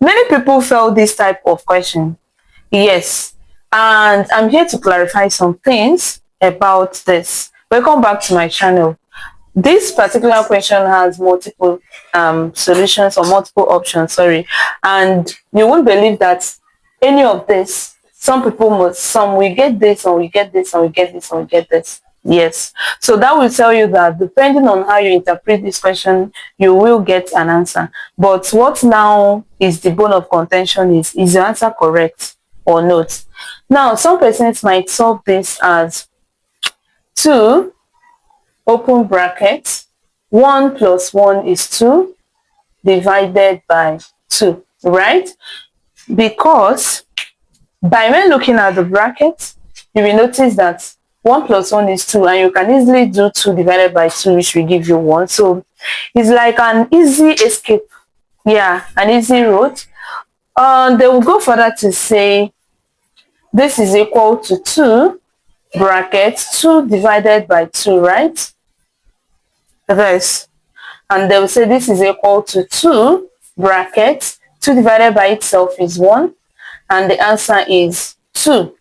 Many people fail this type of question. Yes, and I'm here to clarify some things about this. Welcome back to my channel. This particular question has multiple solutions or multiple options, sorry, and you won't believe that any of this, some will get this, or we get this, and we get this, and we get this. Yes, so that will tell you that depending on how you interpret this question, you will get an answer. But what now is the bone of contention is your answer correct or not? Now, some persons might solve this as 2 open bracket 1 plus 1 is 2 divided by 2, right? Because by when looking at the bracket, you will notice that 1 plus 1 is 2, and you can easily do 2 divided by 2, which will give you 1. So it's like an easy escape. Yeah, an easy road. They will go further to say this is equal to 2 bracket 2 divided by 2, right? This. And they will say this is equal to 2 bracket 2 divided by itself is 1, and the answer is 2.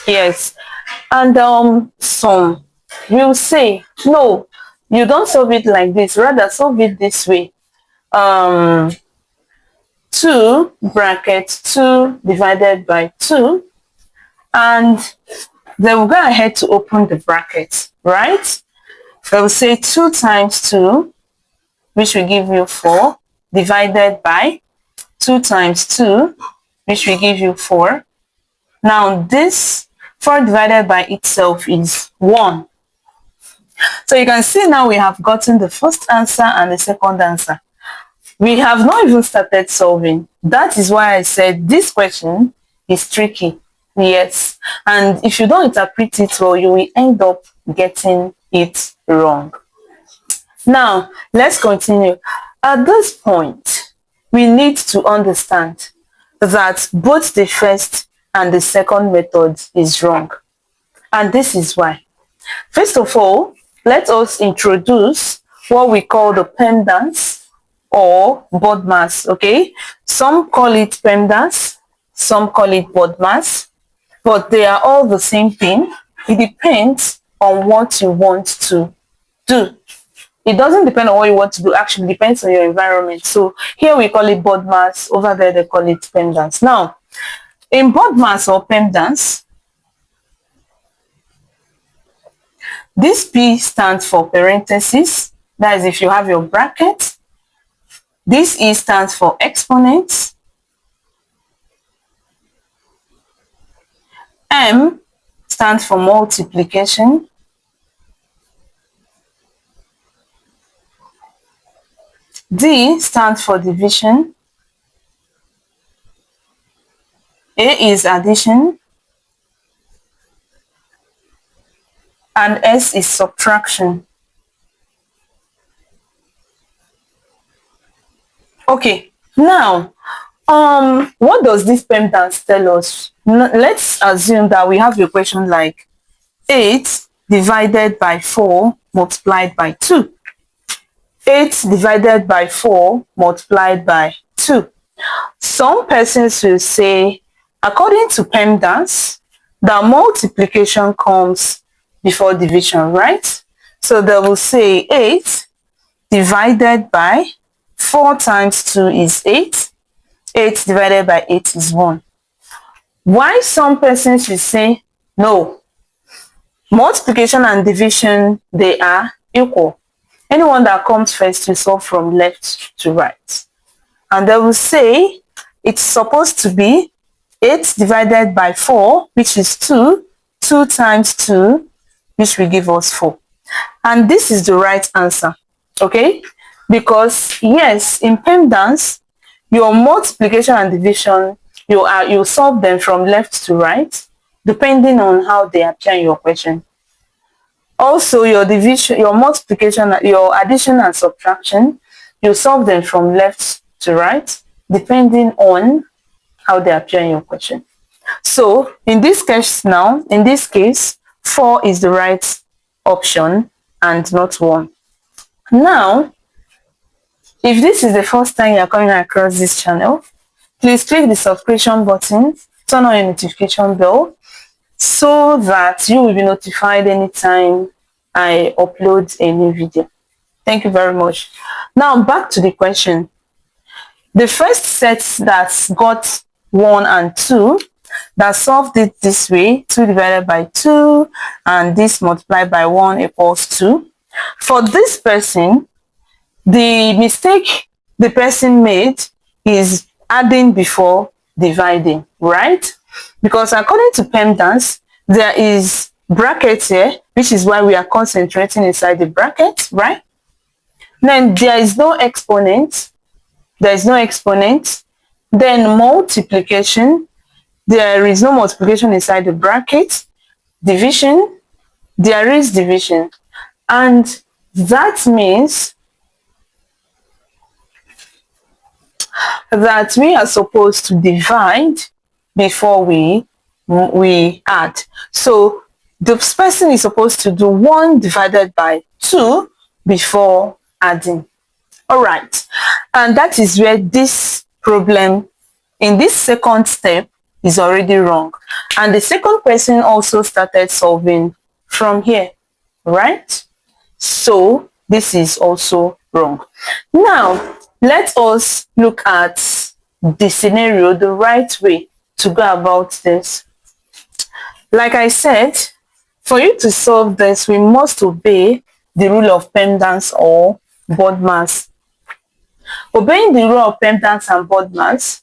Yes. And some will say, no, you don't solve it like this, rather solve it this way. 2 bracket 2 divided by 2, and they will go ahead to open the bracket, right? They will say 2 times 2, which will give you 4, divided by 2 times 2, which will give you 4. Now this 4 divided by itself is 1. So you can see now we have gotten the first answer and the second answer. We have not even started solving. That is why I said this question is tricky. Yes. And if you don't interpret it well, you will end up getting it wrong. Now, let's continue. At this point, we need to understand that both the first and the second method is wrong. And this is why. First of all, let us introduce what we call the Pemdas or Bodmas, okay? Some call it Pemdas, some call it Bodmas, but they are all the same thing. It depends on what you want to do. It doesn't depend on what you want to do, actually depends on your environment. So here we call it Bodmas, over there they call it Pemdas. Now, in Bodmas or Pemdas, this P stands for parentheses. That is if you have your bracket. This E stands for exponents. M stands for multiplication. D stands for division. A is addition. And S is subtraction. Okay, now, what does this Pemdas tell us? Let's assume that we have a question like 8 divided by 4 multiplied by 2. 8 divided by 4 multiplied by 2. Some persons will say, according to Pemdas, the multiplication comes before division, right? So they will say 8 divided by 4 times 2 is 8. 8 divided by 8 is 1. Why some persons will say, no, multiplication and division, they are equal. Anyone that comes first will solve from left to right. And they will say it's supposed to be 8 divided by 4, which is 2. 2 times 2, which will give us 4. And this is the right answer, okay? Because yes, in Pemdas, your multiplication and division, you solve them from left to right, depending on how they appear in your question. Also, your division, your multiplication, your addition and subtraction, you solve them from left to right, depending on how they appear in your question. So, in this case now, in this case, 4 is the right option and not 1. Now, If this is the first time you are coming across this channel, please click the subscription button, turn on your notification bell so that you will be notified anytime I upload a new video. Thank you very much. Now back to the question. The first set that got 1 and 2, that solved it this way, 2 divided by 2 and this multiplied by 1 equals 2. For this person, the mistake the person made is adding before dividing, right? Because according to Pemdas, there is bracket here, which is why we are concentrating inside the bracket, right? Then there is no exponent. There is no exponent. Then multiplication. There is no multiplication inside the bracket. Division. There is division. And that means that we are supposed to divide before we add. So this person is supposed to do 1 divided by 2 before adding. All right, and that is where this problem in this second step is already wrong. And the second person also started solving from here, right? So this is also wrong. Now let us look at the scenario, the right way to go about this. Like I said, for you to solve this, we must obey the rule of Pemdas or Bodmas. Obeying the rule of Pemdas and Bodmas,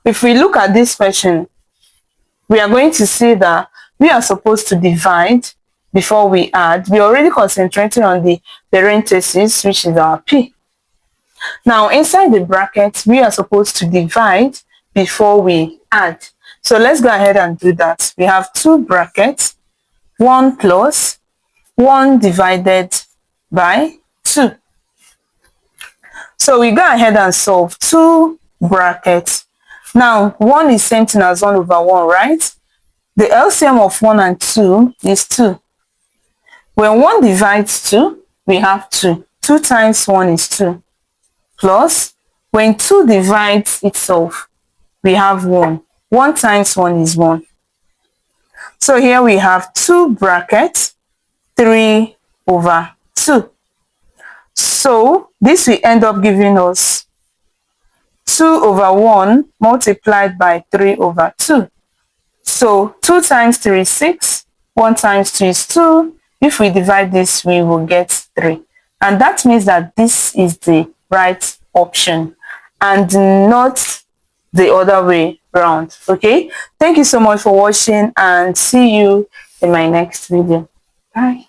if we look at this question, we are going to see that we are supposed to divide before we add. We are already concentrating on the parentheses, which is our P. Now, inside the bracket, we are supposed to divide before we add. So let's go ahead and do that. We have 2 brackets, 1 plus 1 divided by 2. So we go ahead and solve 2 brackets. Now, 1 is same thing as 1 over 1, right? The LCM of 1 and 2 is 2. When 1 divides 2, we have 2. 2 times 1 is 2. Plus, when 2 divides itself, we have 1. 1 times 1 is 1. So here we have 2 brackets, 3 over 2. So this will end up giving us 2 over 1 multiplied by 3 over 2. So 2 times 3 is 6, 1 times 2 is 2. If we divide this, we will get 3. And that means that this is the right option and not the other way around. Okay, thank you so much for watching and see you in my next video. Bye.